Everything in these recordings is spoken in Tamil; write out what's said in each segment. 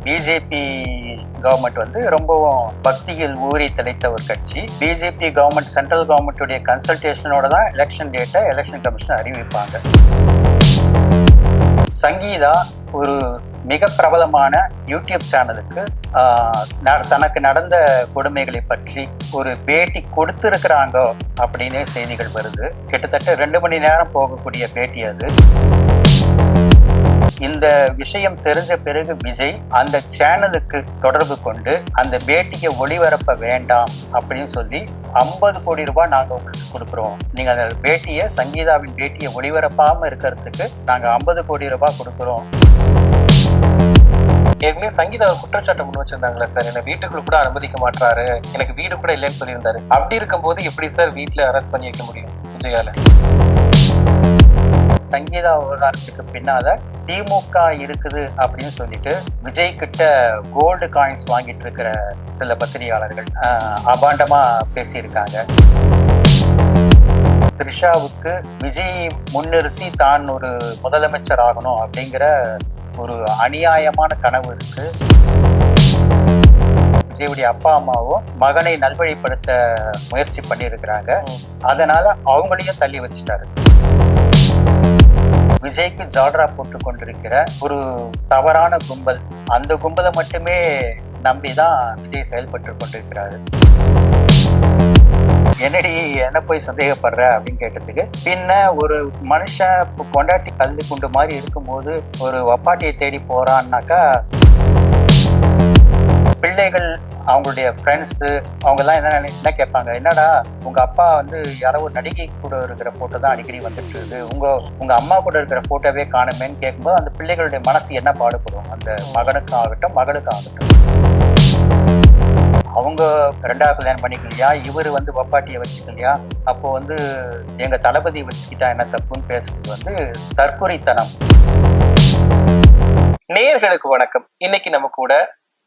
பிஜேபி கவர்மெண்ட் வந்து ரொம்பவும் பக்தியில் ஊறி திளைத்த ஒரு கட்சி. பிஜேபி கவர்மெண்ட் சென்ட்ரல் கவர்மெண்ட்டுடைய கன்சல்டேஷனோட தான் எலெக்ஷன் டேட்டை எலெக்ஷன் கமிஷன் அறிவிப்பாங்க. சங்கீதா ஒரு மிக பிரபலமான யூடியூப் சேனலுக்கு தனக்கு நடந்த கொடுமைகளை பற்றி ஒரு பேட்டி கொடுத்திருக்கிறாங்க அப்படின்னே செய்திகள் வருது. கிட்டத்தட்ட 2 மணி நேரம் போகக்கூடிய பேட்டி அது. இந்த விஷயம் தெரிஞ்ச பிறகு விஜய் அந்த சேனலுக்கு தொடர்பு கொண்டு அந்த பேட்டியை ஒளிபரப்ப வேண்டாம் அப்படின்னு சொல்லி 50 கோடி ரூபாய் நாங்க உங்களுக்கு கொடுக்குறோம், நீங்க அந்த பேட்டியை சங்கீதாவின் பேட்டியை ஒளிபரப்பாம இருக்கிறதுக்கு நாங்க 50 கோடி ரூபாய் கொடுக்குறோம். ஏற்கனவே சங்கீதா குற்றச்சாட்டு முன் வச்சிருந்தாங்களா சார், என்ன வீட்டுக்குள்ள கூட அனுமதிக்க மாட்டாரு, எனக்கு வீடு கூட இல்லைன்னு சொல்லியிருந்தாரு. அப்படி இருக்கும் போது எப்படி சார் வீட்டுல அரெஸ்ட் பண்ணி வைக்க முடியும் விஜயால? சங்கீதா விவகாரத்துக்கு பின்னால திமுக இருக்குது அப்படின்னு சொல்லிட்டு விஜய் கிட்ட கோல்டு காயின்ஸ் வாங்கிட்டு இருக்கிற சில பத்திரிகையாளர்கள் அபாண்டமா பேசியிருக்காங்க. த்ரிஷாவுக்கு விஜய் முன்னிறுத்தி தான் ஒரு முதலமைச்சர் ஆகணும் அப்படிங்கிற ஒரு அநியாயமான கனவு இருக்கு. விஜயுடைய அப்பா அம்மாவும் மகனை நல்வழிப்படுத்த முயற்சி பண்ணியிருக்கிறாங்க. அதனால அவங்களையும் தள்ளி வச்சுட்டாரு. விஜய்க்கு ஜால்ரா போட்டு கொண்டிருக்கிற ஒரு தவறான கும்பல், அந்த கும்பலை மட்டுமே நம்பிதான் விஜய் செயல்பட்டு கொண்டிருக்கிறாரு. என்னடி என்ன போய் சந்தேகப்படுற அப்படின்னு கேட்டதுக்கு, பின்ன ஒரு மனுஷன் கொண்டாட்டி கலந்து கொண்டு மாதிரி இருக்கும்போது ஒரு வப்பாட்டியை தேடி போறான்னாக்கா, பிள்ளைகள் அவங்களுடைய ஃப்ரெண்ட்ஸு அவங்கெல்லாம் என்ன கேட்பாங்க, என்னடா உங்க அப்பா வந்து யாரோ ஒரு நடிகை கூட இருக்கிற போட்டோ தான் அடிக்கடி வந்துட்டு இருக்குது, உங்க அம்மா கூட இருக்கிற போட்டோவே காணுமேன்னு கேட்கும்போது அந்த பிள்ளைகளுடைய மனசு என்ன பாடுபடும், அந்த மகனுக்கு ஆகட்டும் மகளுக்கு ஆகட்டும். அவங்க 2வது கல்யாணம் பண்ணிக்கலையா, இவர் வந்து வப்பாட்டியை வச்சுக்கலையா, அப்போ வந்து எங்க தளபதி வச்சுக்கிட்டா என்ன தப்புன்னு பேசுறது வந்து தற்கொலைத்தனம். நேயர்களுக்கு வணக்கம். இன்னைக்கு நம்ம கூட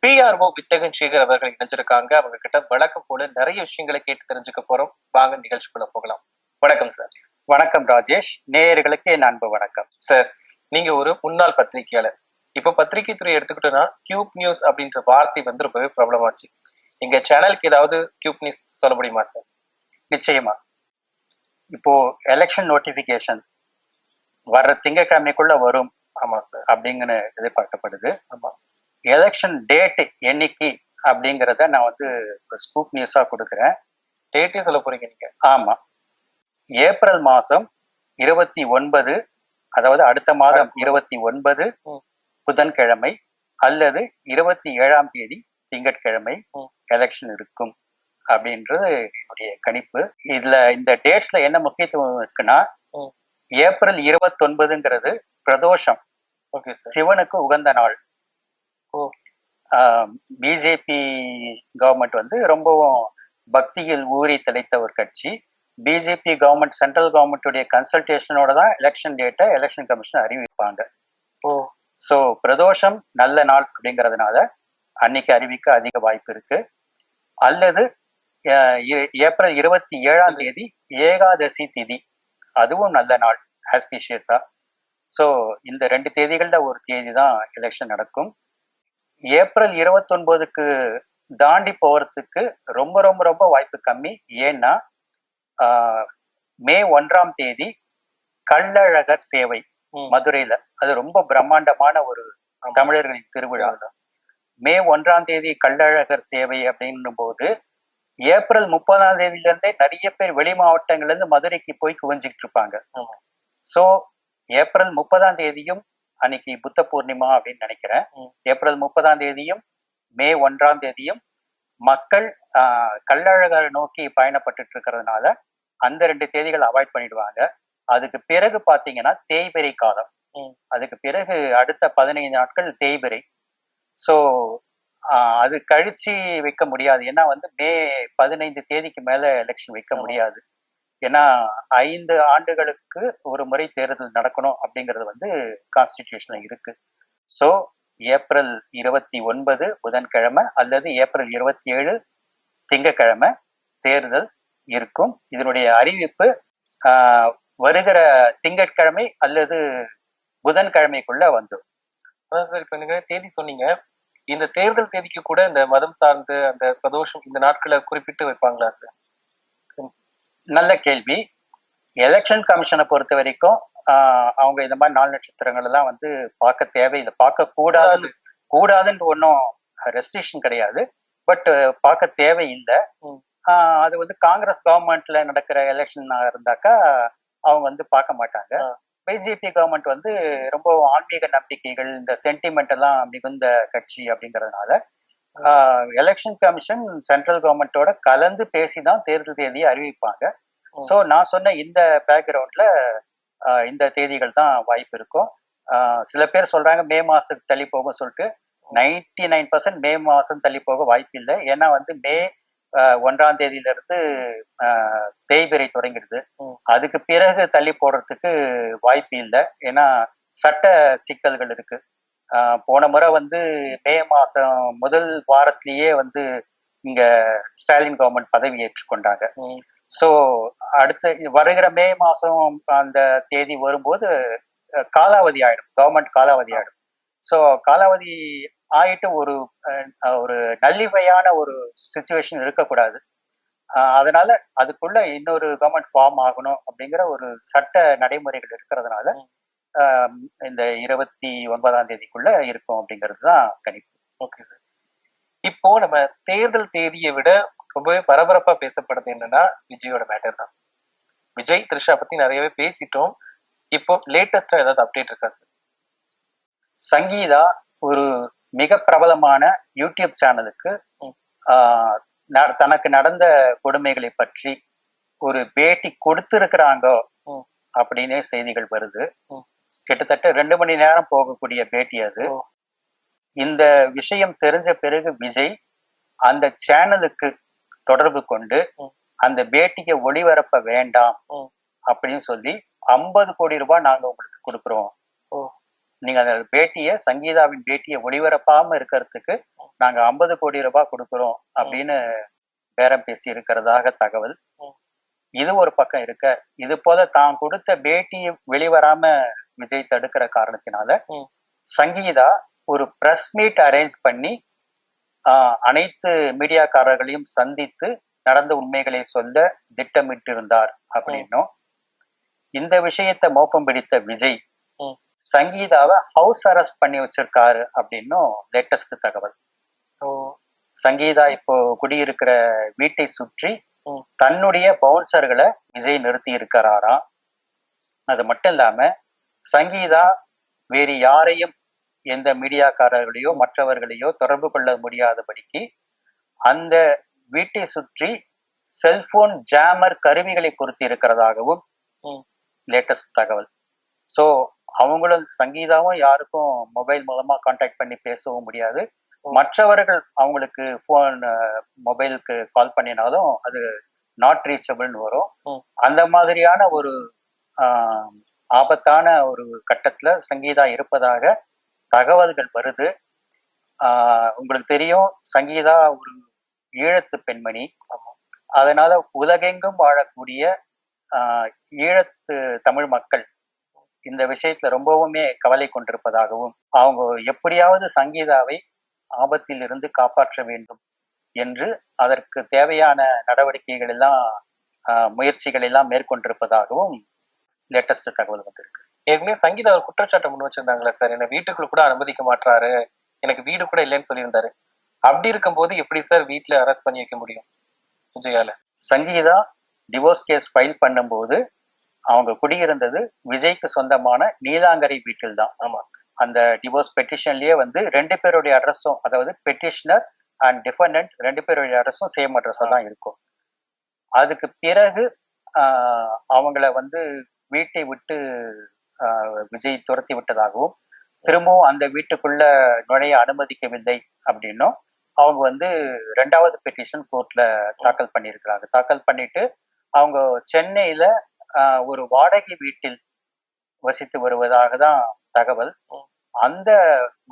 PRO வித்தகன் சேகர் அவர்கள் இணைஞ்சிருக்காங்க. அவங்க கிட்ட வழக்கம் போல நிறைய விஷயங்களை கேட்டு தெரிஞ்சுக்க போறோம். வாங்க நிகழ்ச்சிக்குள்ள போகலாம். வணக்கம் சார். வணக்கம் ராஜேஷ். நேயர்களுக்கு என் அன்பு வணக்கம். சார், நீங்க ஒரு முன்னாள் பத்திரிகையாளர். இப்ப பத்திரிகை துறை எடுத்துக்கிட்டோம்னா ஸ்கியூப் நியூஸ் அப்படின்ற வார்த்தை வந்து ரொம்பவே பிரபலமாச்சு. எங்க சேனலுக்கு ஏதாவது ஸ்கியூப் நியூஸ் சொல்ல முடியுமா சார்? நிச்சயமா. இப்போ எலெக்ஷன் நோட்டிபிகேஷன் வர்ற திங்கட்கிழமைக்குள்ள வரும். ஆமா சார். அப்படிங்கன்னு எதிர்பார்க்கப்படுது. ஆமா. எலெக்ஷன் டேட் என்னைக்கு அப்படிங்கிறத நான் வந்து ஸ்கூப் நியூஸா கொடுக்குறேன். டேட்டே சொல்ல போறீங்க நீங்க? ஆமா, ஏப்ரல் மாசம் 29, அதாவது அடுத்த மாதம் 29 புதன்கிழமை அல்லது 27ஆம் தேதி திங்கட்கிழமை எலெக்ஷன் இருக்கும் அப்படின்றது என்னுடைய கணிப்பு. இதுல இந்த டேட்ஸ்ல என்ன முக்கியத்துவம் இருக்குன்னா, ஏப்ரல் 29ங்கிறது பிரதோஷம், சிவனுக்கு உகந்த நாள். பிஜேபி கவர்மெண்ட் வந்து ரொம்பவும் பக்தியில் ஊறி திளைத்த ஒரு கட்சி. பிஜேபி கவர்மெண்ட் சென்ட்ரல் கவர்மெண்ட்டுடைய கன்சல்டேஷனோட தான் எலெக்ஷன் டேட்டை எலெக்ஷன் கமிஷன் அறிவிப்பாங்க. ஸோ பிரதோஷம் நல்ல நாள் அப்படிங்கிறதுனால அன்னைக்கு அறிவிக்க அதிக வாய்ப்பு இருக்கு. அல்லது ஏப்ரல் 27ஆம் தேதி ஏகாதசி திதி, அதுவும் நல்ல நாள் ஆஸ்பிஷியஸா. ஸோ இந்த 2 தேதிகள்ல ஒரு தேதி தான் எலெக்ஷன் நடக்கும். ஏப்ரல் 29க்கு தாண்டி போறதுக்கு ரொம்ப ரொம்ப ரொம்ப வாய்ப்பு கம்மி. ஏன்னா மே 1ஆம் தேதி கள்ளழகர் சேவை மதுரையில, அது ரொம்ப பிரம்மாண்டமான ஒரு தமிழர்களின் திருவிழா. மே 1ஆம் தேதி கள்ளழகர் சேவை அப்படின்னும் போது ஏப்ரல் 30ஆம் தேதியில இருந்தே நிறைய பேர் வெளி மாவட்டங்கள்ல இருந்து மதுரைக்கு போய் குவிஞ்சிட்டு இருப்பாங்க. ஸோ ஏப்ரல் 30ஆம் தேதியும் அன்னைக்கு புத்த பூர்ணிமா அப்படின்னு நினைக்கிறேன். ஏப்ரல் 30ஆம் தேதியும் மே 1ஆம் தேதியும் மக்கள் கள்ளழகரை நோக்கி பயணப்பட்டு இருக்கிறதுனால அந்த 2 தேதிகள் அவாய்ட் பண்ணிடுவாங்க. அதுக்கு பிறகு பாத்தீங்கன்னா தேய்பிறை காலம். அதுக்கு பிறகு அடுத்த 15 நாட்கள் தேய்பிறை. ஸோ அது கழிச்சு வைக்க முடியாது. ஏன்னா வந்து மே 15 தேதிக்கு மேல எலெக்ஷன் வைக்க முடியாது. ஏன்னா 5 ஆண்டுகளுக்கு ஒரு முறை தேர்தல் நடக்கணும் அப்படிங்கிறது வந்து கான்ஸ்டிடியூஷன்ல இருக்கு. ஸோ ஏப்ரல் 29 புதன்கிழமை அல்லது ஏப்ரல் 27 திங்கக்கிழமை தேர்தல் இருக்கும். இதனுடைய அறிவிப்பு வருகிற திங்கட்கிழமை அல்லது புதன்கிழமைக்குள்ள வந்துடும். அதான் சார் இப்ப நீங்க தேதி சொன்னீங்க, இந்த தேர்தல் தேதிக்கு கூட இந்த மதம் சார்ந்து அந்த பிரதோஷம் இந்த நாட்களை குறிப்பிட்டு வைப்பாங்களா சார்? நல்ல கேள்வி. எலெக்ஷன் கமிஷனை பொறுத்த வரைக்கும் அவங்க இந்த மாதிரி நாள் நட்சத்திரங்கள் எல்லாம் வந்து பார்க்க தேவையில்லை, பார்க்க கூடாதுன்னு ஒன்றும் ரெஸ்ட்ரிக்ஷன் கிடையாது. பட் பார்க்க தேவையில்லை. அது வந்து காங்கிரஸ் கவர்மெண்ட்ல நடக்கிற எலெக்ஷன் இருந்தாக்கா அவங்க வந்து பார்க்க மாட்டாங்க. பிஜேபி கவர்மெண்ட் வந்து ரொம்ப ஆன்மீக நம்பிக்கைகள், இந்த சென்டிமெண்ட் எல்லாம் மிகுந்த கட்சி அப்படிங்கறதுனால எலெக்ஷன் கமிஷன் சென்ட்ரல் கவர்மெண்டோட கலந்து பேசிதான் தேர்தல் தேதியை அறிவிப்பாங்க. ஸோ நான் சொன்ன இந்த பேக்ரவுண்ட்ல இந்த தேதிகள் தான் வாய்ப்பு இருக்கும். சில பேர் சொல்றாங்க மே மாசத்துக்கு தள்ளி போகும் சொல்லிட்டு. 99% மே மாசம் தள்ளி போக வாய்ப்பு இல்லை. ஏன்னா வந்து மே 1ஆம் தேதியிலிருந்து தேய்பிறை தொடங்கிடுது. அதுக்கு பிறகு தள்ளி போடுறதுக்கு வாய்ப்பு இல்லை. ஏன்னா சட்ட சிக்கல்கள் இருக்கு. போன முறை வந்து மே மாசம் முதல் வாரத்திலேயே வந்து இங்க ஸ்டாலின் கவர்மெண்ட் பதவி ஏற்றுக்கொண்டாங்க. ஸோ அடுத்த வருகிற மே மாசம் அந்த தேதி வரும்போது காலாவதி ஆயிடும், கவர்மெண்ட் காலாவதி ஆயிடும். ஸோ காலாவதி ஆயிட்டு ஒரு நல்லிவையான ஒரு சுச்சுவேஷன் இருக்கக்கூடாது. அதனால அதுக்குள்ள இன்னொரு கவர்மெண்ட் ஃபார்ம் ஆகணும் அப்படிங்கிற ஒரு சட்ட நடைமுறைகள் இருக்கிறதுனால இந்த 29ஆம் தேதிக்குள்ள இருக்கும் அப்படிங்கிறது தான் கணிப்பு. Okay sir. இப்போ நம்ம தேர்தல் தேதியை விட ரொம்பவே பரபரப்பா பேசப்படுறது என்னன்னா விஜயோட மேட்டர் தான். விஜய் த்ரிஷா பத்தி நிறையவே பேசிட்டோம். இப்போ லேட்டஸ்டா ஏதாவது அப்டேட் இருக்கா சார்? சங்கீதா ஒரு மிக பிரபலமான யூடியூப் சேனலுக்கு தனக்கு நடந்த கொடுமைகளை பற்றி ஒரு பேட்டி கொடுத்திருக்கிறாங்க அப்படின்னே செய்திகள் வருது. கிட்டத்தட்ட 2 மணி நேரம் போகக்கூடிய பேட்டி அது. இந்த விஷயம் தெரிஞ்ச பிறகு விஜய் அந்த சேனலுக்கு தொடர்பு கொண்டு அந்த பேட்டியை ஒளிபரப்ப வேண்டாம் அப்படின்னு சொல்லி 50 கோடி ரூபாய் நாங்க உங்களுக்கு கொடுக்குறோம், நீங்க அந்த பேட்டியை, சங்கீதாவின் பேட்டியை ஒளிபரப்பாம இருக்கிறதுக்கு நாங்க 50 கோடி ரூபாய் கொடுக்குறோம் அப்படின்னு பேரம் பேசி இருக்கிறதாக தகவல். இது ஒரு பக்கம் இருக்க, இது போல தான் கொடுத்த பேட்டியை வெளிவராம விஜய் தடுக்கிற காரணத்தினால சங்கீதா ஒரு பிரஸ் மீட் அரேஞ்ச் பண்ணி அனைத்து மீடியாக்காரர்களையும் சந்தித்து நடந்த உண்மைகளை சொல்ல திட்டமிட்டு இருந்தார் அப்படின்னும், இந்த விஷயத்தை மோப்பம் பிடித்த விஜய் சங்கீதாவை ஹவுஸ் அரெஸ்ட் பண்ணி வச்சிருக்காரு அப்படின்னும் லேட்டஸ்ட் தகவல். சங்கீதா இப்போ குடியிருக்கிற வீட்டை சுற்றி தன்னுடைய பவுன்சர்களை விஜய் நிறுத்தி இருக்கிறாராம். அது மட்டும் இல்லாம சங்கீதா வேறு யாரையும், எந்த மீடியாக்காரர்களையோ மற்றவர்களையோ தொடர்பு கொள்ள முடியாதபடிக்கு அந்த வீட்டை சுற்றி செல்போன் ஜாமர் கருவிகளை பொருத்தி இருக்கிறதாகவும் லேட்டஸ்ட் தகவல். ஸோ அவங்களும் சங்கீதாவும் யாருக்கும் மொபைல் மூலமா கான்டாக்ட் பண்ணி பேசவும் முடியாது. மற்றவர்கள் அவங்களுக்கு போன் மொபைலுக்கு கால் பண்ணினாலும் அது நாட் ரீச்சபிள்னு வரும். அந்த மாதிரியான ஒரு ஆபத்தான ஒரு கட்டத்துல சங்கீதா இருப்பதாக தகவல்கள் வருது. உங்களுக்கு தெரியும், சங்கீதா ஒரு ஈழத்து பெண்மணி. அதனால உலகெங்கும் வாழக்கூடிய ஈழத்து தமிழ் மக்கள் இந்த விஷயத்துல ரொம்பவுமே கவலை கொண்டிருப்பதாகவும், அவங்க எப்படியாவது சங்கீதாவை ஆபத்தில் இருந்து காப்பாற்ற வேண்டும் என்று அதற்கு தேவையான நடவடிக்கைகள் எல்லாம் முயற்சிகள் எல்லாம் மேற்கொண்டிருப்பதாகவும் லேட்டஸ்ட் தகவல் வந்திருக்கு. ஏற்கனவே சங்கீதா ஒரு குற்றச்சாட்டை முன் வச்சிருந்தாங்களா சார், என்னை வீட்டுக்குள்ள கூட அனுமதிக்க மாட்டாரு, எனக்கு வீடு கூட இல்லைன்னு சொல்லியிருந்தாரு. அப்படி இருக்கும்போது எப்படி சார் வீட்டுல அரெஸ்ட் பண்ணி வைக்க முடியும் விஜயால? சங்கீதா டிவோர்ஸ் கேஸ் ஃபைல் பண்ணும்போது அவங்க குடியிருந்தது விஜய்க்கு சொந்தமான நீலாங்கரை வீட்டில் தான். ஆமா, அந்த டிவோர்ஸ் பெட்டிஷன்லயே வந்து 2 பேருடைய அட்ரஸும், அதாவது பெட்டிஷனர் அண்ட் டிஃபெண்டன்ட் 2 பேருடைய அட்ரஸும் சேம் அட்ரஸா தான் இருக்கும். அதுக்கு பிறகு அவங்கள வந்து வீட்டை விட்டு விஜய் துரத்தி விட்டதாகவும், திரும்பவும் அந்த வீட்டுக்குள்ள நுழைய அனுமதிக்கவில்லை அப்படின்னும் அவங்க வந்து 2வது பெட்டிஷன் கோர்ட்ல தாக்கல் பண்ணியிருக்கிறாங்க. தாக்கல் பண்ணிட்டு அவங்க சென்னையில ஒரு வாடகை வீட்டில் வசித்து வருவதாக தான் தகவல். அந்த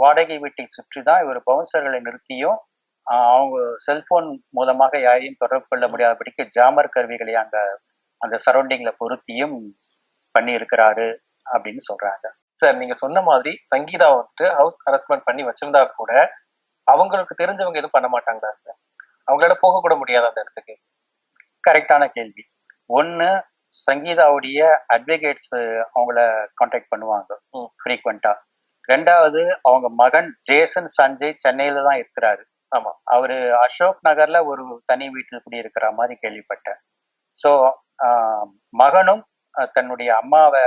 வாடகை வீட்டை சுற்றி தான் இவர் பவுன்சர்களை நிறுத்தியும் அவங்க செல்போன் மூலமாக யாரையும் தொடர்பு கொள்ள முடியாதபடிக்கு ஜாமர் கருவிகளை அந்த சரௌண்டிங்ல பொருத்தியும் பண்ணி இருக்கிறாரு அப்படின்னு சொல்றாங்க. சார் நீங்க சொன்ன மாதிரி சங்கீதா வந்துட்டு ஹவுஸ் அரஸ்ட்மெண்ட் பண்ணி வச்சிருந்தா கூட அவங்களுக்கு தெரிஞ்சவங்க எதுவும் பண்ண மாட்டாங்களா சார்? அவங்களால போக கூட முடியாது அந்த இடத்துக்கு? கரெக்டான கேள்வி. ஒன்று, சங்கீதாவுடைய அட்வொகேட்ஸ் அவங்கள கான்டாக்ட் பண்ணுவாங்க ஃப்ரீக்வெண்டா. ரெண்டாவது, அவங்க மகன் ஜேசன் சஞ்சய் சென்னையில தான் இருக்கிறாரு. ஆமா, அவரு அசோக் நகர்ல ஒரு தனி வீட்டில் குடி இருக்கிற மாதிரி கேள்விப்பட்டேன். ஸோ மகனும் தன்னுடைய அம்மாவை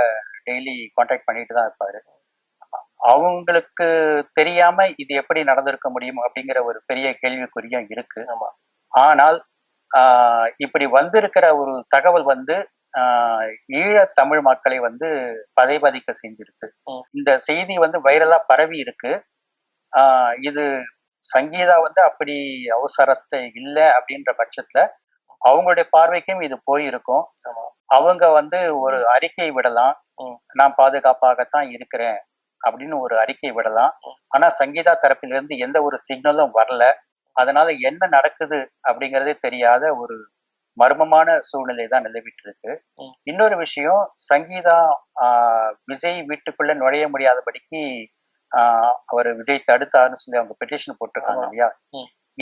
டெய்லி கான்டாக்ட் பண்ணிட்டு தான் இருப்பாரு. அவங்களுக்கு தெரியாம இது எப்படி நடந்திருக்க முடியும் அப்படிங்கிற ஒரு பெரிய கேள்விக்குறியும் இருக்கு. ஆமா. ஆனால் இப்படி வந்திருக்கிற ஒரு தகவல் வந்து ஈழ தமிழ் மக்களை வந்து பதைபதிக்க செஞ்சிருக்கு. இந்த செய்தி வந்து வைரலா பரவி இருக்கு. இது சங்கீதா வந்து அப்படி ஹவுஸ் அரெஸ்ட் இல்லை அப்படின்ற பட்சத்துல அவங்களுடைய பார்வைக்கும் இது போயிருக்கும். அவங்க வந்து ஒரு அறிக்கை விடலாம், நான் பாதுகாப்பாகத்தான் இருக்கிறேன் அப்படின்னு ஒரு அறிக்கை விடலாம். ஆனா சங்கீதா தரப்பிலிருந்து எந்த ஒரு சிக்னலும் வரல. அதனால என்ன நடக்குது அப்படிங்கறதே தெரியாத ஒரு மர்மமான சூழ்நிலை தான் நிலவிட்டு இருக்கு. இன்னொரு விஷயம், சங்கீதா விஜய் வீட்டுக்குள்ள நுழைய முடியாதபடிக்கு அவர் விஜய் தடுத்தாருன்னு சொல்லி அவங்க பெட்டிஷன் போட்டிருக்காங்க இல்லையா?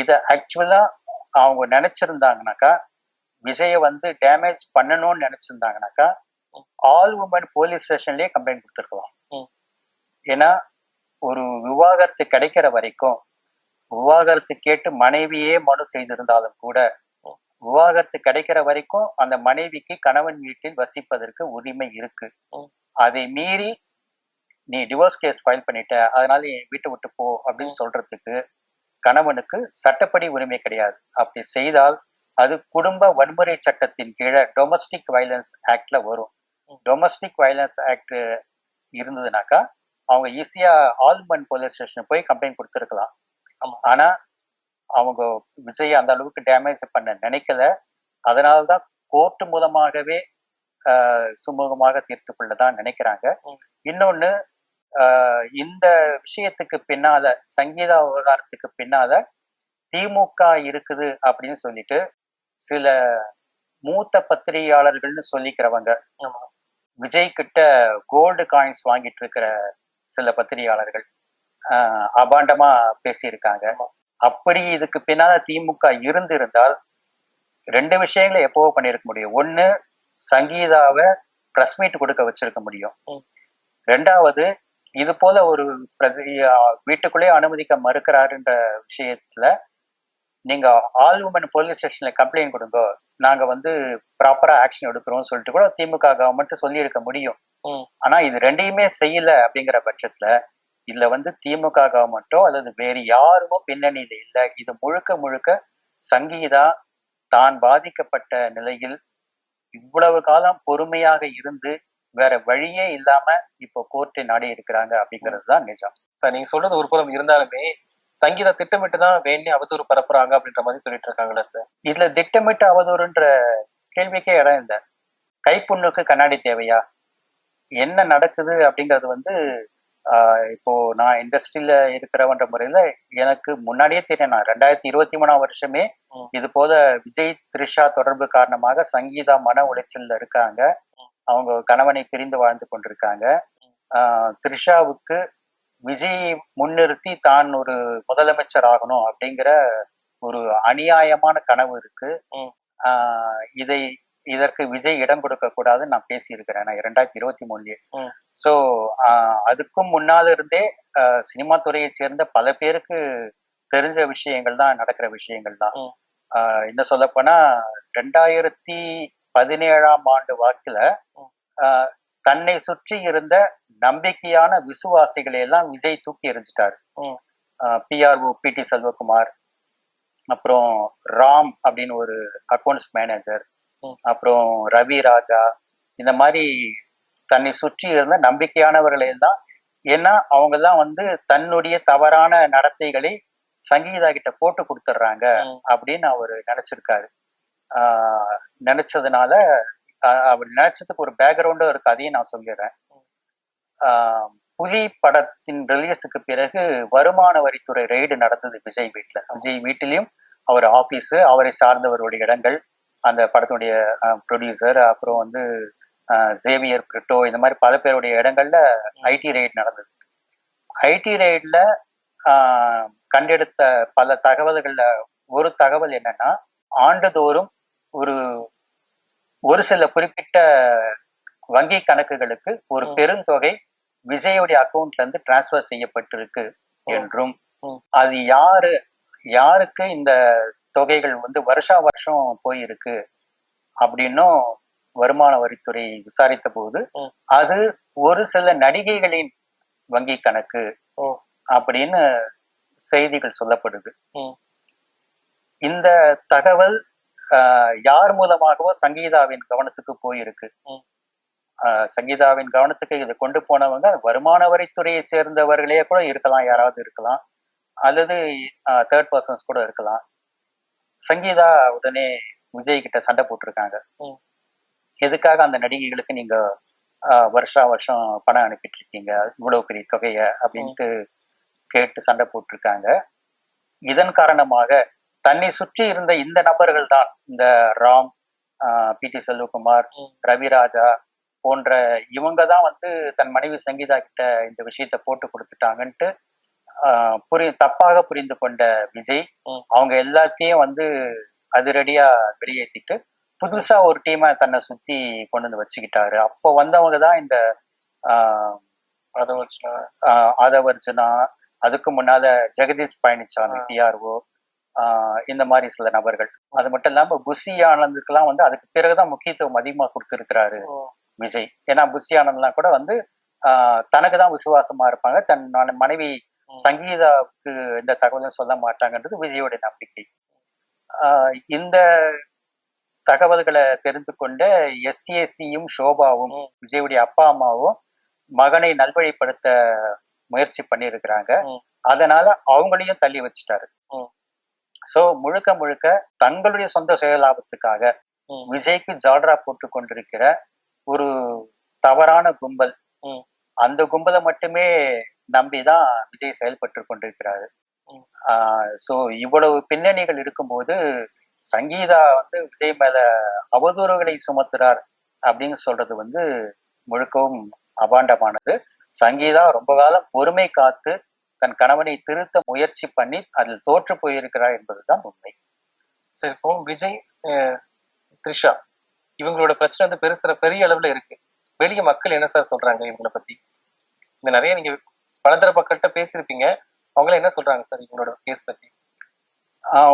இத ஆக்சுவலா அவங்க நினைச்சிருந்தாங்கனாக்கா, விஜய வந்து டேமேஜ் பண்ணணும்னு நினைச்சிருந்தாங்கனாக்கா ஆல் உமன் போலீஸ் ஸ்டேஷன்லயே கம்ப்ளைண்ட் கொடுத்துருக்கலாம். ஏன்னா ஒரு விவாகரத்து கிடைக்கிற வரைக்கும், விவாகரத்து கேட்டு மனைவியே மனு செய்திருந்தாலும் கூட, விவாகரத்து கிடைக்கிற வரைக்கும் அந்த மனைவிக்கு கணவன் வீட்டில் வசிப்பதற்கு உரிமை இருக்கு. அதை மீறி நீ டிவோர்ஸ் கேஸ் ஃபைல் பண்ணிட்ட, அதனால என் வீட்டை விட்டு போ அப்படின்னு சொல்றதுக்கு கணவனுக்கு சட்டப்படி உரிமை கிடையாது. அப்படி செய்தால் அது குடும்ப வன்முறை சட்டத்தின் கீழே டொமஸ்டிக் வயலன்ஸ் ஆக்ட்ல வரும். டொமஸ்டிக் வயலன்ஸ் ஆக்ட் இருந்ததுனாக்கா அவங்க ஈஸியா ஆல்மன் போலீஸ் ஸ்டேஷன் போய் கம்ப்ளைண்ட் கொடுத்துருக்கலாம். ஆனா அவங்க விஜய் அந்த அளவுக்கு டேமேஜ் பண்ண நினைக்கல. அதனால்தான் கோர்ட் மூலமாகவே சுமூகமாக தீர்த்து கொள்ளதான் நினைக்கிறாங்க. இன்னொன்னு, இந்த விஷயத்துக்கு பின்னால, சங்கீதா விவகாரத்துக்கு பின்னால திமுக இருக்குது அப்படின்னு சொல்லிட்டு சில மூத்த பத்திரிகையாளர்கள்னு சொல்லிக்கிறவங்க, விஜய் கிட்ட கோல்டு காயின்ஸ் வாங்கிட்டு இருக்கிற சில பத்திரிகையாளர்கள் அபாண்டமா பேசியிருக்காங்க. அப்படி இதுக்கு பின்னால திமுக இருந்திருந்தால் ரெண்டு விஷயங்களை எப்பவோ பண்ணியிருக்க முடியும். ஒண்ணு, சங்கீதாவை பிரஸ் மீட் கொடுக்க வச்சிருக்க முடியும். ரெண்டாவது, இது போல ஒரு வீட்டுக்குள்ளே அனுமதிக்க மறுக்கிறாருன்ற விஷயத்துல நீங்க ஆல் உமன் போலீஸ் ஸ்டேஷன்ல கம்ப்ளைண்ட் கொடுங்க, நாங்க வந்து ப்ராப்பரா ஆக்ஷன் எடுக்கிறோம் சொல்லிட்டு கூட திமுக கவர்மெண்ட் சொல்லியிருக்க முடியும். ஆனா இது ரெண்டையுமே செய்யல அப்படிங்கிற பட்சத்துல இதுல வந்து திமுக கவர்மெண்ட்டோ அல்லது வேறு யாருமோ பின்னணியில இல்ல. இது முழுக்க முழுக்க சங்கீதா தான் பாதிக்கப்பட்ட நிலையில் இவ்வளவு காலம் பொறுமையாக இருந்து வேற வழியே இல்லாம இப்போ கோர்ட்டை நாடி இருக்கிறாங்க அப்படிங்கிறது தான் நிஜம். சார் நீங்க சொல்றது ஒரு புறம் இருந்தாலுமே சங்கீதா திட்டமிட்டுதான் வேண்டி அவதூறு பரப்புறாங்க அப்படின்ற மாதிரி சொல்லிட்டு இருக்காங்களா சார்? இதுல திட்டமிட்டு அவதூறுன்ற கேள்விக்கே இடம் இல்லை. கைப்புண்ணுக்கு கண்ணாடி தேவையா? என்ன நடக்குது அப்படிங்கிறது வந்து இப்போ நான் இண்டஸ்ட்ரியில இருக்கிறவன்ற முறையில எனக்கு முன்னாடியே தெரியும். நான் 2023 வருஷமே இது போல விஜய் த்ரிஷா தொடர்பு காரணமாக சங்கீதா மன உளைச்சல்ல இருக்காங்க. அவங்க கணவனை பிரிந்து வாழ்ந்து கொண்டிருக்காங்க. த்ரிஷாவுக்கு விஜய் முன்னிறுத்தி தான் ஒரு முதலமைச்சர் ஆகணும் அப்படிங்கிற ஒரு அநியாயமான கனவு இருக்கு. இதற்கு விஜய் இடம் கொடுக்க கூடாதுன்னு நான் பேசியிருக்கிறேன் 2023. ஸோ அதுக்கும் முன்னால இருந்தே சினிமா துறையை சேர்ந்த பல பேருக்கு தெரிஞ்ச விஷயங்கள் தான், நடக்கிற விஷயங்கள் தான். என்ன சொல்லப்போனா 2017 வாக்குல தன்னை சுற்றி இருந்த நம்பிக்கையான விசுவாசிகளை எல்லாம் விஜய் தூக்கி எறிஞ்சிட்டாரு. PRO PT செல்வகுமார், அப்புறம் ராம் அப்படின்னு ஒரு அக்கௌண்ட்ஸ் மேனேஜர், அப்புறம் ரவி ராஜா, இந்த மாதிரி தன்னை சுற்றி இருந்த நம்பிக்கையானவர்களை எல்லாம், ஏன்னா அவங்க எல்லாம் வந்து தன்னுடைய தவறான நடத்தைகளை சங்கீதா கிட்ட போட்டு கொடுத்துட்றாங்க அப்படின்னு அவர் நினைச்சிருக்காரு. நினைச்சதுனால அவர் நினைச்சதுக்கு ஒரு பேக்ரவுண்டும் இருக்கு, அதையும் நான் சொல்லிடுறேன். புலி படத்தின் ரிலீஸுக்கு பிறகு வருமான வரித்துறை ரெய்டு நடந்தது விஜய் வீட்டுல. விஜய் வீட்டிலையும் அவர் ஆபீஸ், அவரை சார்ந்தவருடைய இடங்கள், அந்த படத்தினுடைய ப்ரொடியூசர், அப்புறம் வந்து சேவியர் பிரிட்டோ, இந்த மாதிரி பல பேருடைய இடங்கள்ல ஐடி ரெய்ட் நடந்தது. ஐடி ரெய்ட்ல கண்டெடுத்த பல தகவல்கள்ல ஒரு தகவல் என்னன்னா, ஆண்டுதோறும் ஒரு சில குறிப்பிட்ட வங்கி கணக்குகளுக்கு ஒரு பெருந்தொகை விஜயுடைய அக்கௌண்ட்ல இருந்து டிரான்ஸ்பர் செய்யப்பட்டிருக்கு என்றும், அது யாருக்கு இந்த தொகைகள் வந்து வருஷா வருஷம் போயிருக்கு அப்படின்னும் வருமான வரித்துறை விசாரித்த போது அது ஒரு சில நடிகைகளின் வங்கி கணக்கு அப்படின்னு செய்திகள் சொல்லப்படுது. இந்த தகவல் யார் மூலமாகவோ சங்கீதாவின் கவனத்துக்கு போயிருக்கு. சங்கீதாவின் கவனத்துக்கு இது கொண்டு போனவங்க வருமான வரித்துறையை சேர்ந்தவர்களே கூட இருக்கலாம், யாராவது இருக்கலாம், அல்லது தேர்ட் பர்சன்ஸ் கூட இருக்கலாம். சங்கீதா உடனே விஜய் கிட்ட சண்டை போட்டிருக்காங்க. எதுக்காக அந்த நடிகைகளுக்கு நீங்க வருஷா வருஷம் பணம் அனுப்பிட்டு இருக்கீங்க இவ்வளவு பெரிய தொகைய அப்படின்ட்டு கேட்டு சண்டை போட்டிருக்காங்க. இதன் காரணமாக தன்னை சுற்றி இருந்த இந்த நபர்கள் தான், இந்த ராம், பி.டி. செல்வகுமார், ரவிராஜா போன்ற இவங்க தான் வந்து தன் மனைவி சங்கீதா கிட்ட இந்த விஷயத்த போட்டு கொடுத்துட்டாங்கன்ட்டு தப்பாக புரிந்து கொண்ட விஜய் அவங்க எல்லாத்தையும் வந்து அதிரடியா வெளியேற்றிட்டு புதுசா ஒரு டீமை தன்னை சுத்தி கொண்டு வந்து வச்சுக்கிட்டாரு. அப்போ வந்தவங்க தான் இந்த ஆதவர்ஜனா, அதுக்கு முன்னால ஜெகதீஷ் பழனிசாமி டிஆர்ஓ, இந்த மாதிரி சில நபர்கள். அது மட்டும் இல்லாம புஷி ஆனந்துக்கெல்லாம் வந்து அதுக்கு பிறகுதான் முக்கியத்துவம் அதிகமா கொடுத்துருக்கிறாரு விஜய். ஏன்னா புஷி ஆனந்த்லாம் கூட வந்து தனக்கு தான் விசுவாசமா இருப்பாங்க, தன் மனைவி சங்கீதாவுக்கு இந்த தகவலும் சொல்ல மாட்டாங்கன்றது விஜயோட நம்பிக்கை. இந்த தகவல்களை தெரிந்து கொண்ட எஸ்ஏசியும் ஷோபாவும் விஜயுடைய அப்பா அம்மாவும் மகனை நல்வழிப்படுத்த முயற்சி பண்ணியிருக்கிறாங்க. அதனால அவங்களையும் தள்ளி வச்சுட்டாரு. சோ முழுக்க முழுக்க தங்களுடைய சொந்த சுயலாபத்துக்காக விஜய்க்கு ஜால்ரா போட்டு கொண்டிருக்கிற ஒரு தவறான கும்பல், அந்த கும்பலை மட்டுமே நம்பிதான் விஜய் செயல்பட்டு கொண்டிருக்கிறாரு. சோ இவ்வளவு பின்னணிகள் இருக்கும்போது சங்கீதா வந்து விஜய் மேல அவதூறுகளை சுமத்துறார் அப்படின்னு சொல்றது வந்து முழுக்கவும் அபாண்டமானது. சங்கீதா ரொம்ப காலம் பொறுமை காத்து தன் கணவனை திருத்த முயற்சி பண்ணி அதில் தோற்று போயிருக்கிறார் என்பதுதான் உண்மை. சரி, இப்போ விஜய் த்ரிஷா இவங்களோட பிரச்சனை வந்து பெரிய அளவுல இருக்கு. வெளிய மக்கள் என்ன சார் சொல்றாங்க இவங்களை பத்தி? இந்த நிறைய நீங்க பலதர மக்கள்கிட்ட பேசியிருப்பீங்க, அவங்கள என்ன சொல்றாங்க சார் இவங்களோட கேஸ் பத்தி?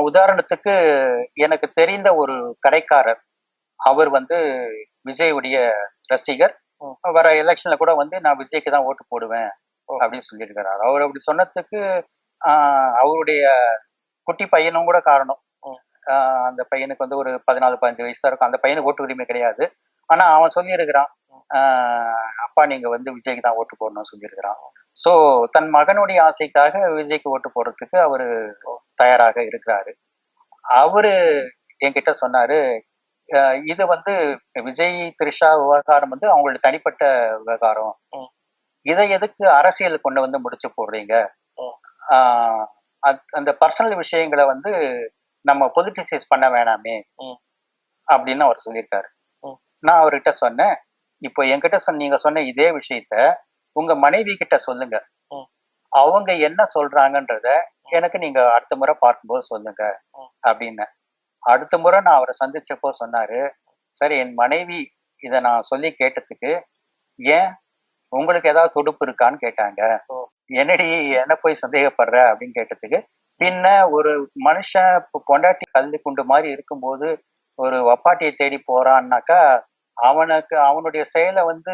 உதாரணத்துக்கு எனக்கு தெரிந்த ஒரு கடைக்காரர், அவர் வந்து விஜயுடைய ரசிகர். வர எலெக்ஷன்ல கூட வந்து நான் விஜய்க்கு தான் ஓட்டு போடுவேன் அப்படின்னு சொல்லியிருக்கிறார். அவர் அப்படி சொன்னதுக்கு அவருடைய குட்டி பையனும் கூட காரணம். அந்த பையனுக்கு வந்து ஒரு 14-15 வயசா இருக்கும். அந்த பையனுக்கு ஓட்டு உரிமை கிடையாது. ஆனா அவன் சொல்லியிருக்கிறான், அப்பா நீங்க வந்து விஜய்க்கு தான் ஓட்டு போடணும்னு சொல்லியிருக்கிறான். சோ தன் மகனுடைய ஆசைக்காக விஜய்க்கு ஓட்டு போடுறதுக்கு அவரு தயாராக இருக்கிறாரு. அவரு என்கிட்ட சொன்னாரு, இது வந்து விஜய் த்ரிஷா விவகாரம் வந்து அவங்களோட தனிப்பட்ட விவகாரம், இதை எதுக்கு அரசியல் கொண்டு வந்து முடிச்சு போடுறீங்க, அந்த பர்சனல் விஷயங்களை வந்து நம்ம பொலிட்டிசைஸ் பண்ண வேணாமே அப்படின்னு அவர் சொல்லியிருக்காரு. நான் அவர்கிட்ட சொன்னேன், இப்போ என்கிட்ட நீங்க சொன்ன இதே விஷயத்த உங்க மனைவி கிட்ட சொல்லுங்க, அவங்க என்ன சொல்றாங்கன்றத எனக்கு நீங்க அடுத்த முறை பார்க்கும்போது சொல்லுங்க அப்படின்னு. அடுத்த முறை நான் அவரை சந்திச்சப்போ சொன்னாரு, சரி என் மனைவி இதை நான் சொல்லி கேட்டதுக்கு ஏன் உங்களுக்கு ஏதாவது துடுப்பு இருக்கான்னு கேட்டாங்க. என்னடி என்ன போய் சந்தேகப்படுற அப்படின்னு கேட்டதுக்கு, பின்ன ஒரு மனுஷன் பொண்டாட்டி கல்வி குண்டு மாதிரி இருக்கும்போது ஒரு வப்பாட்டியை தேடி போறான்னாக்கா அவனுடைய செயலை வந்து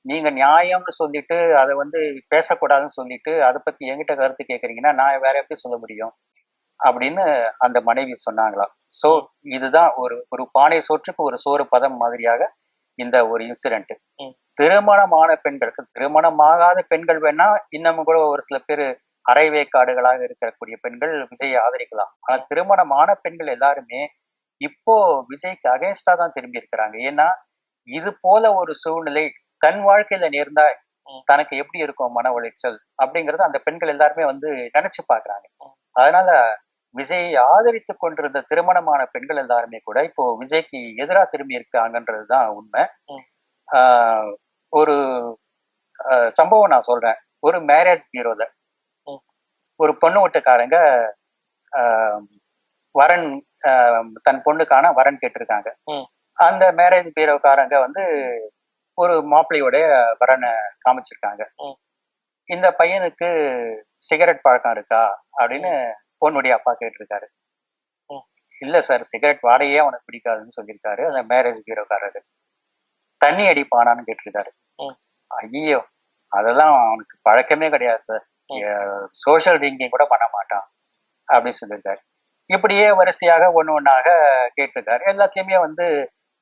நீங்க நியாயம்னு சொல்லிட்டு அதை வந்து பேசக்கூடாதுன்னு சொல்லிட்டு அதை பத்தி என்கிட்ட கருத்து கேட்குறீங்கன்னா நான் வேற எப்படி சொல்ல முடியும் அப்படின்னு அந்த மனைவி சொன்னாங்களாம். சோ இதுதான் ஒரு பானை சோற்றுக்கு ஒரு சோறு பதம் மாதிரியாக இந்த ஒரு இன்சிடென்ட். திருமணமான பெண்களுக்கு, திருமணமாகாத பெண்கள் வேணா இன்னமும் கூட ஒரு சில பேர் அரைவேக்காடுகளாக இருக்கக்கூடிய பெண்கள் விஜயை ஆதரிக்கலாம். ஆனா திருமணமான பெண்கள் எல்லாருமே இப்போ விஜய்க்கு அகைன்ஸ்டா தான் திரும்பி இருக்கிறாங்க. ஏன்னா இது போல ஒரு சூழ்நிலை தன் வாழ்க்கையில நேர்ந்தா தனக்கு எப்படி இருக்கும் மன உளைச்சல் அப்படிங்கறது அந்த பெண்கள் எல்லாருமே வந்து நினைச்சு பாக்குறாங்க. அதனால விஜயை ஆதரித்து கொண்டிருந்த திருமணமான பெண்கள் எல்லாருமே கூட இப்போ விஜய்க்கு எதிராக திரும்பி இருக்காங்கன்றதுதான் உண்மை. ஒரு சம்பவம் நான் சொல்றேன். ஒரு மேரேஜ் பியூரோல ஒரு பொண்ணு வீட்டுக்காரங்க வரன் தன் பொண்ணுக்கான வரன் கேட்டிருக்காங்க. அந்த மேரேஜ் பியூரோக்காரங்க வந்து ஒரு மாப்பிள்ளையோட வரனை காமிச்சிருக்காங்க. இந்த பையனுக்கு சிகரெட் பழக்கம் இருக்கா அப்படின்னு பொண்ணுடைய அப்பா கேட்டிருக்காரு. இல்ல சார், சிகரெட் வாடையே அவனுக்கு பிடிக்காதுன்னு சொல்லியிருக்காரு அந்த மேரேஜ் பியூரோக்காரரு. தண்ணி அடிப்பானான்னு கேட்டிருக்காரு. ஐயோ, அதெல்லாம் அவனுக்கு பழக்கமே கிடையாது சார், சோஷியல் ட்ரிங்கிங் கூட பண்ண மாட்டான் அப்படின்னு சொல்லியிருக்காரு. இப்படியே வரிசையாக ஒண்ணாக கேட்டிருக்காரு. எல்லாத்தையுமே வந்து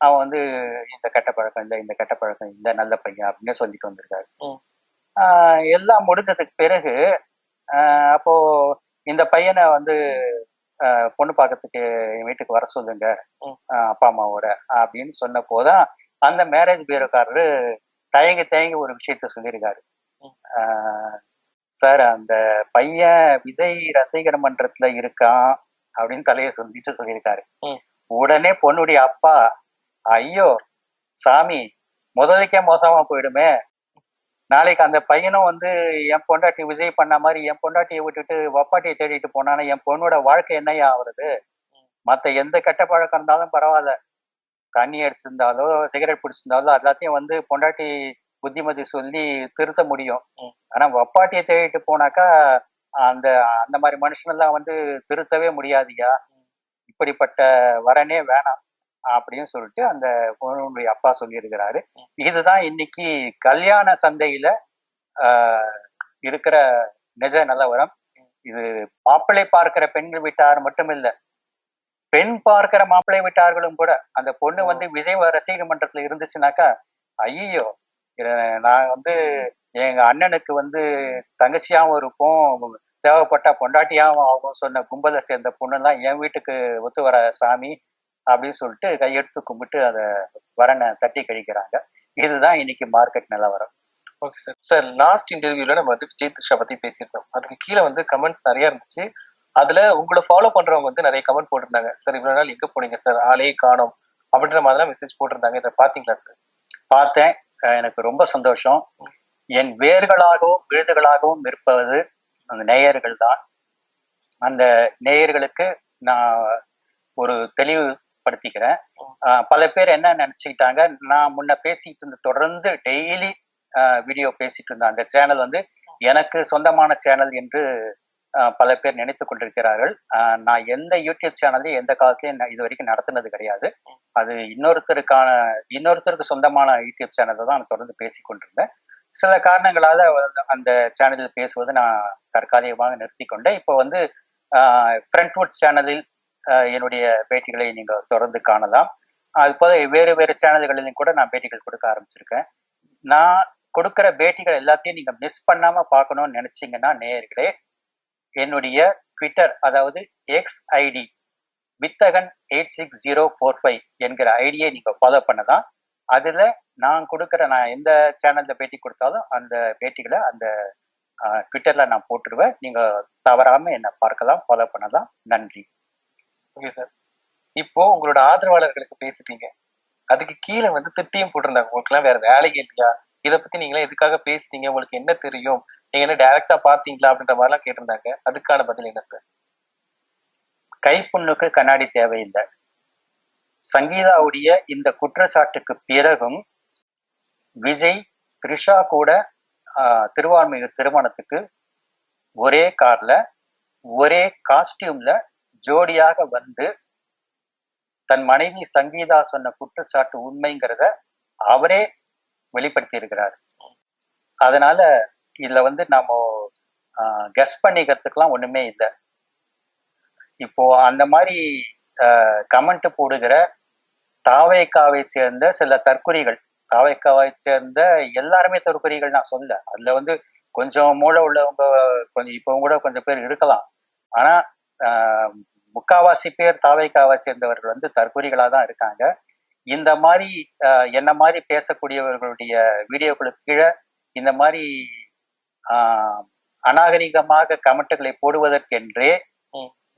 அவன் வந்து இந்த கெட்ட பழக்கம் இல்லை, இந்த கெட்ட பழக்கம் இல்லை, நல்ல பையன் அப்படின்னு சொல்லிட்டு வந்திருக்காரு. எல்லாம் முடிஞ்சதுக்கு பிறகு அப்போ இந்த பையனை வந்து பொண்ணு பார்க்கறதுக்கு என் வீட்டுக்கு வர சொல்லுங்க அப்பா அம்மாவோட அப்படின்னு சொன்ன போதான் அந்த மேரேஜ் பியூரோக்காரரு தயங்கி ஒரு விஷயத்த சொல்லியிருக்காரு. சார், அந்த பையன் விஜய் ரசிகர் மன்றத்துல இருக்கான் அப்படின்னு தலையை சொல்லியிருக்காரு. உடனே பொண்ணுடைய அப்பா, ஐயோ சாமி, முதலுக்கே மோசமா போயிடுமே, நாளைக்கு அந்த பையனும் வந்து என் பொண்டாட்டி விஜய் பண்ண மாதிரி என் பொண்டாட்டியை விட்டுட்டு வப்பாட்டியை தேடிட்டு போனானா என் பொண்ணோட வாழ்க்கை என்னையா ஆகுறது? மற்ற எந்த கெட்ட பழக்கம் இருந்தாலும் பரவாயில்ல, தண்ணி அடிச்சிருந்தாலோ சிகரெட் பிடிச்சிருந்தாலோ எல்லாத்தையும் வந்து பொண்டாட்டி புத்திமதி சொல்லி திருத்த முடியும். ஆனா வப்பாட்டியை தேடிட்டு போனாக்கா அந்த அந்த மாதிரி மனுஷனெல்லாம் வந்து திருத்தவே முடியாதுயா, இப்படிப்பட்ட வரனே வேணாம் அப்படின்னு சொல்லிட்டு அந்த பொண்ணுடைய அப்பா சொல்லியிருக்கிறாரு. இதுதான் இன்னைக்கு கல்யாண சந்தையில இருக்கிற நிஜ நிலவரம். இது மாப்பிள்ளை பார்க்கிற பெண்கள் வீட்டார் மட்டும் இல்ல, பெண் பார்க்கிற மாப்பிள்ளை வீட்டார்களும் கூட அந்த பொண்ணு வந்து விஜய் ரசிகர் மன்றத்துல இருந்துச்சுனாக்கா, ஐயோ நான் வந்து எங்க அண்ணனுக்கு வந்து தங்கச்சியாவும் இருப்போம், தேவைப்பட்ட பொண்டாட்டியாவும் ஆகும் சொன்ன கும்பலை சேர்ந்த பொண்ணுலாம் என் வீட்டுக்கு ஒத்து வர சாமி அப்படின்னு சொல்லிட்டு கையெடுத்து கும்பிட்டு அதை வரனை தட்டி கழிக்கிறாங்க. இதுதான் இன்னைக்கு மார்க்கெட் நிலவரம். Okay sir. சார், லாஸ்ட் இன்டர்வியூல நம்ம வந்து விஜய் த்ரிஷா பத்தி பேசியிருந்தோம். அதுக்கு கீழே வந்து கமெண்ட்ஸ் நிறைய இருந்துச்சு. அதுல உங்களை ஃபாலோ பண்றவங்க வந்து நிறைய கமெண்ட் போட்டிருந்தாங்க. சார், இவ்வளவு நாள் எங்க போனீங்க சார், ஆளே காணோம் அப்படின்ற மாதிரிலாம் மெசேஜ் போட்டிருந்தாங்க. இதை பாத்தீங்களா சார்? பார்த்தேன். எனக்கு ரொம்ப சந்தோஷம். என் வேர்களாகவும் விழுதுகளாகவும் இருப்பது அந்த நேயர்கள் தான். அந்த நேயர்களுக்கு நான் ஒரு தெளிவுபடுத்திக்கிறேன். பல பேர் என்ன நினைச்சுக்கிட்டாங்க, நான் முன்ன பேசிட்டு இருந்த தொடர்ந்து டெய்லி வீடியோ பேசிட்டு இருந்த அந்த சேனல் வந்து எனக்கு சொந்தமான சேனல் என்று பல பேர் நினைத்து கொண்டிருக்கிறார்கள். நான் எந்த யூடியூப் சேனலையும் எந்த காலத்திலையும் இது வரைக்கும் நடத்தினது கிடையாது. அது இன்னொருத்தருக்கு சொந்தமான யூடியூப் சேனலை தான் நான் தொடர்ந்து பேசி கொண்டிருந்தேன். சில காரணங்களால அந்த சேனலில் பேசுவது நான் தற்காலிகமாக நிறுத்தி கொண்டேன். இப்போ வந்து ஃப்ரண்ட்வுட்ஸ் சேனலில் என்னுடைய பேட்டிகளை நீங்கள் தொடர்ந்து காணலாம். அது போல வேறு வேறு சேனல்களிலும் கூட நான் பேட்டிகள் கொடுக்க ஆரம்பிச்சிருக்கேன். நான் கொடுக்குற பேட்டிகள் எல்லாத்தையும் நீங்கள் மிஸ் பண்ணாம பார்க்கணும்னு நினைச்சீங்கன்னா நேயர்களே, என்னுடைய ட்விட்டர், அதாவது எக்ஸ் ஐடி வித்தகன் 86045 என்கிற ஐடியை நீங்க ஃபாலோ பண்ணலாம். அதுல நான் எந்த சேனல்ல பேட்டி கொடுத்தாலும் அந்த பேட்டிகளை அந்த ட்விட்டர்ல நான் போட்டுருவேன். நீங்க தவறாம என்ன பார்க்கலாம், ஃபாலோ பண்ணலாம். நன்றி. Okay sir. இப்போ உங்களோட ஆதரவாளர்களுக்கு பேசிட்டீங்க, அதுக்கு கீழே வந்து திட்டியும் போட்டிருந்தாங்க, உங்களுக்குலாம் வேற வேலைக்கு இல்லையா, இதை பத்தி நீங்களாம் எதுக்காக பேசிட்டீங்க, உங்களுக்கு என்ன தெரியும், நீங்க என்ன டைரக்டா பாத்தீங்களா அப்படின்ற மாதிரிலாம் கேட்டிருந்தாங்க. அதுக்கான பதில் என்ன சார்? கைப்புண்ணுக்கு கண்ணாடி தேவையில்லை. சங்கீதாவுடைய இந்த குற்றச்சாட்டுக்கு பிறகும் விஜய் த்ரிஷா கூட திருவான்மையூர் திருமணத்துக்கு ஒரே கார்ல ஒரே காஸ்டியூம்ல ஜோடியாக வந்து தன் மனைவி சங்கீதா சொன்ன குற்றச்சாட்டு உண்மைங்கிறத அவரே வெளிப்படுத்தி இருக்கிறார். அதனால இதுல வந்து நம்ம கெஸ் பண்ணிக்கிறதுக்கெல்லாம் ஒண்ணுமே இல்லை. இப்போ அந்த மாதிரி கமெண்ட் போடுகிற தாவேக்காவை சேர்ந்த சில தற்குறிகள், தாவேக்காவை சேர்ந்த எல்லாருமே தற்குறிகள் நான் சொல்ல, அதுல வந்து கொஞ்சம் மூளை உள்ளவங்க கொஞ்சம் இப்போ கூட கொஞ்சம் பேர் இருக்கலாம். ஆனா முக்காவாசி பேர் தாவேக்காவை சேர்ந்தவர்கள் வந்து தற்குறிகளாக தான் இருக்காங்க. இந்த மாதிரி என்ன மாதிரி பேசக்கூடியவர்களுடைய வீடியோக்களுக்கு கீழே இந்த மாதிரி அநாகரிகமாக கமெண்ட்டுகளை போடுவதற்கென்றே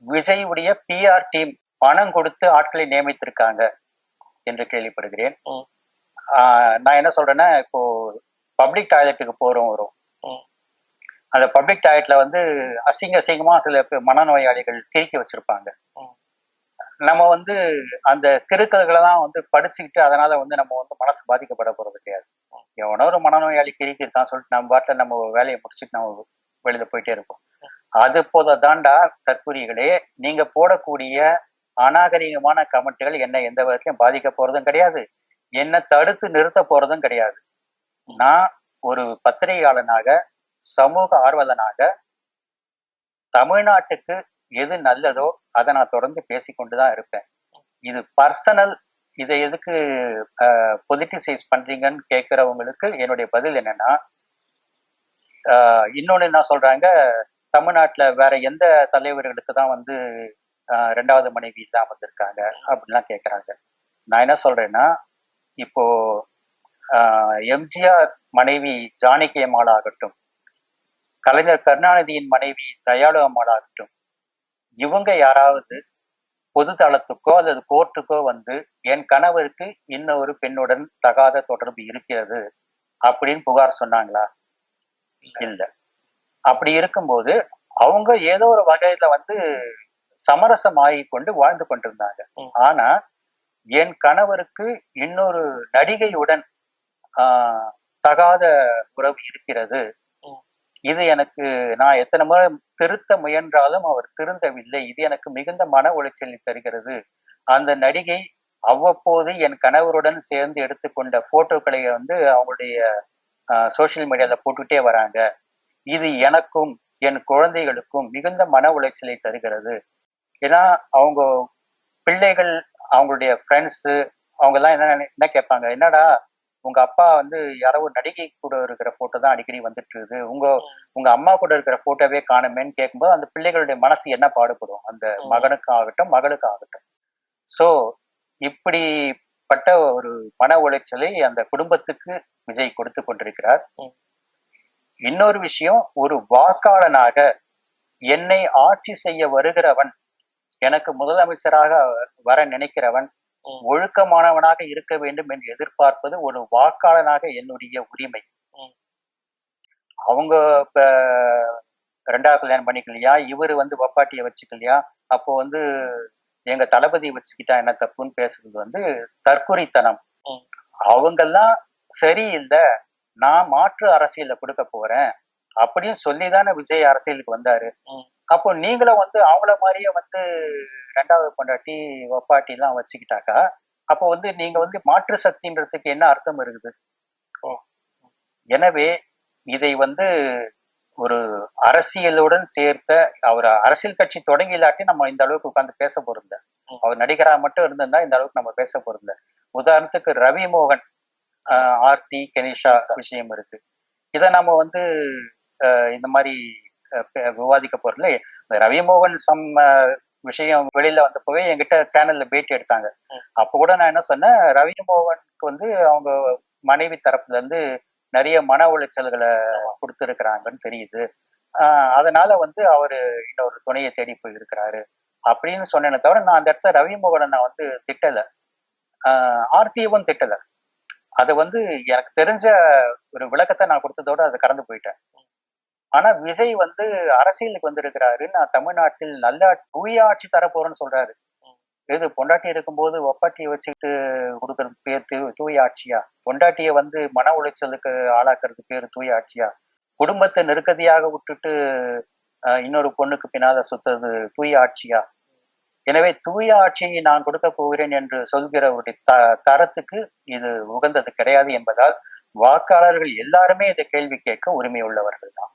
விஜயுடைய PR டீம் பணம் கொடுத்து ஆட்களை நியமித்திருக்காங்க என்று கேள்விப்படுகிறேன். நான் என்ன சொல்றேன்னா, இப்போ பப்ளிக் டாய்லெட்டுக்கு போறோம் வரும். ம். அந்த பப்ளிக் டாய்லெட்ல வந்து அசிங்கமா சில மனநோயாளிகள் கிறுக்கி வச்சிருப்பாங்க. ம். நம்ம வந்து அந்த கிறுக்கல்களை தான் வந்து படிச்சுக்கிட்டு அதனால வந்து நம்ம வந்து மனசு பாதிக்கப்பட போறது கிடையாது. எவனோ ஒரு மனநோயாளி கிறுக்கி இருக்கான்னு சொல்லிட்டு நம்ம பாட்டில் நம்ம வேலையை முடிச்சுட்டு நம்ம வெளியில போயிட்டே இருப்போம். அது போல தாண்டா தற்குறிகளே, நீங்க போடக்கூடிய அநாகரிகமான கமெண்ட்டுகள் என்ன எந்த விதத்திலையும் பாதிக்க போறதும் கிடையாது, என்ன தடுத்து நிறுத்த போறதும் கிடையாது. நான் ஒரு பத்திரிகையாளனாக, சமூக ஆர்வலனாக தமிழ்நாட்டுக்கு எது நல்லதோ அதை நான் தொடர்ந்து பேசிக்கொண்டுதான் இருப்பேன். இது பர்சனல், இதை எதுக்கு பொலிட்டிசைஸ் பண்றீங்கன்னு கேட்கிறவங்களுக்கு என்னுடைய பதில் என்னன்னா, இன்னொன்னு என்ன சொல்றாங்க, தமிழ்நாட்டுல வேற எந்த தலைவர்களுக்கு தான் வந்து 2வது மனைவி இல்லாம வந்திருக்காங்க அப்படின்லாம் கேட்கறாங்க. நான் என்ன சொல்றேன்னா, இப்போ எம்ஜிஆர் மனைவி ஜானகி அம்மாள் ஆகட்டும், கலைஞர் கருணாநிதியின் மனைவி தயாளு அம்மாள் ஆகட்டும், இவங்க யாராவது பொது தளத்துக்கோ அல்லது கோர்ட்டுக்கோ வந்து என் கணவருக்கு இன்னொரு பெண்ணுடன் தகாத தொடர்பு இருக்கிறது அப்படின்னு புகார் சொன்னாங்களா? இல்ல. அப்படி இருக்கும்போது அவங்க ஏதோ ஒரு வகையில வந்து சமரசமாகி கொண்டு வாழ்ந்து கொண்டிருந்தாங்க. ஆனா என் கணவருக்கு இன்னொரு நடிகையுடன் தகாத உறவு இருக்கிறது, இது எனக்கு, நான் எத்தனை முறை திருத்த முயன்றாலும் அவர் திருந்தவில்லை, இது எனக்கு மிகுந்த மன உளைச்சலை தருகிறது. அந்த நடிகை அவ்வப்போது என் கணவருடன் சேர்ந்து எடுத்துக்கொண்ட போட்டோக்களை வந்து அவங்களுடைய சோசியல் மீடியால போட்டுட்டே வராங்க, இது எனக்கும் என் குழந்தைகளுக்கும் மிகுந்த மன உளைச்சலை தருகிறது. ஏன்னா அவங்க பிள்ளைகள், அவங்களுடைய ஃப்ரெண்ட்ஸு, அவங்க எல்லாம் என்ன கேட்பாங்க, என்னடா உங்க அப்பா வந்து யாரோ ஒரு நடிகை கூட இருக்கிற போட்டோ தான் அடிக்கடி வந்துட்டு இருக்குது, உங்க அம்மா கூட இருக்கிற போட்டோவே காணுமேன்னு கேட்கும்போது அந்த பிள்ளைகளுடைய மனசு என்ன பாடுபடும், அந்த மகனுக்கு ஆகட்டும் மகளுக்கு ஆகட்டும். ஸோ இப்படிப்பட்ட ஒரு மன உளைச்சலை அந்த குடும்பத்துக்கு விஜய் கொடுத்து கொண்டிருக்கிறார். இன்னொரு விஷயம், ஒரு வாக்காளனாக என்னை ஆட்சி செய்ய வருகிறவன், எனக்கு முதலமைச்சராக வர நினைக்கிறவன் ஒழுக்கமானவனாக இருக்க வேண்டும் என்று எதிர்பார்ப்பது ஒரு வாக்காளனாக என்னுடைய உரிமை. அவங்க இப்ப 2வது கல்யாணம் பண்ணிக்கலையா, இவரு வந்து வப்பாட்டியை வச்சுக்கலையா, அப்போ வந்து எங்க தளபதி வச்சுக்கிட்டா என்ன தப்புன்னு பேசுறது வந்து தற்குறித்தனம். அவங்கெல்லாம் சரியில்லை, நான் மாற்று அரசியல கொடுக்க போறேன் அப்படின்னு சொல்லிதானே விஜய் அரசியலுக்கு வந்தாரு. அப்போ நீங்களும் வந்து அவங்கள மாதிரியே வந்து 2வது பொண்டாட்டி வப்பாட்டி எல்லாம் வச்சுக்கிட்டாக்கா அப்போ வந்து நீங்க வந்து மாற்று சக்தின்றதுக்கு என்ன அர்த்தம் இருக்குது? எனவே இதை வந்து ஒரு அரசியலுடன் சேர்த்த, அவர் அரசியல் கட்சி தொடங்கி இல்லாட்டி நம்ம இந்த அளவுக்கு உட்காந்து பேச போறதில்ல. அவர் நடிகரா மட்டும் இருந்திருந்தா இந்த அளவுக்கு நம்ம பேச போறதில்ல. உதாரணத்துக்கு ரவி மோகன், ஆர்த்தி, கெனிஷா விஷயம் இருக்கு. இதை நம்ம வந்து இந்த மாதிரி விவாதிக்க போறதுல, ரவிமோகன் விஷயம் வெளியில வந்தப்பவே என்கிட்ட சேனல்ல பேட்டி எடுத்தாங்க. அப்ப கூட நான் என்ன சொன்னேன், ரவிமோகனுக்கு வந்து அவங்க மனைவி தரப்புல இருந்து நிறைய மன உளைச்சல்களை கொடுத்துருக்கிறாங்கன்னு தெரியுது, அதனால வந்து அவரு இன்னொரு துணையை தேடி போயிருக்கிறாரு அப்படின்னு சொன்னேனே தவிர, நான் அந்த இடத்துல ரவிமோகனை நான் வந்து திட்டல, ஆர்த்தியவும் திட்டல. அதை வந்து எனக்கு தெரிஞ்ச ஒரு விளக்கத்தை நான் கொடுத்ததோட அதை கடந்து போயிட்டேன். ஆனா விஜய் வந்து அரசியலுக்கு வந்திருக்கிறாரு, நான் தமிழ்நாட்டில் நல்ல தூய ஆட்சி தரப்போறேன்னு சொல்றாரு. இது பொண்டாட்டி இருக்கும்போது ஒப்பாட்டியை வச்சுக்கிட்டு கொடுக்கறது பேர் தூய ஆட்சியா? பொண்டாட்டியை வந்து மன உளைச்சலுக்கு ஆளாக்குறது பேர் தூய ஆட்சியா? குடும்பத்தை நெருக்கதியாக விட்டுட்டு இன்னொரு பொண்ணுக்கு பின்னால சுத்துறது தூய ஆட்சியா? எனவே தூய ஆட்சியை நான் கொடுக்க போகிறேன் என்று சொல்கிறவருடைய தரத்துக்கு இது உகந்தது கிடையாது என்பதால் வாக்காளர்கள் எல்லாருமே இதை கேள்வி கேட்க உரிமை உள்ளவர்கள் தான்.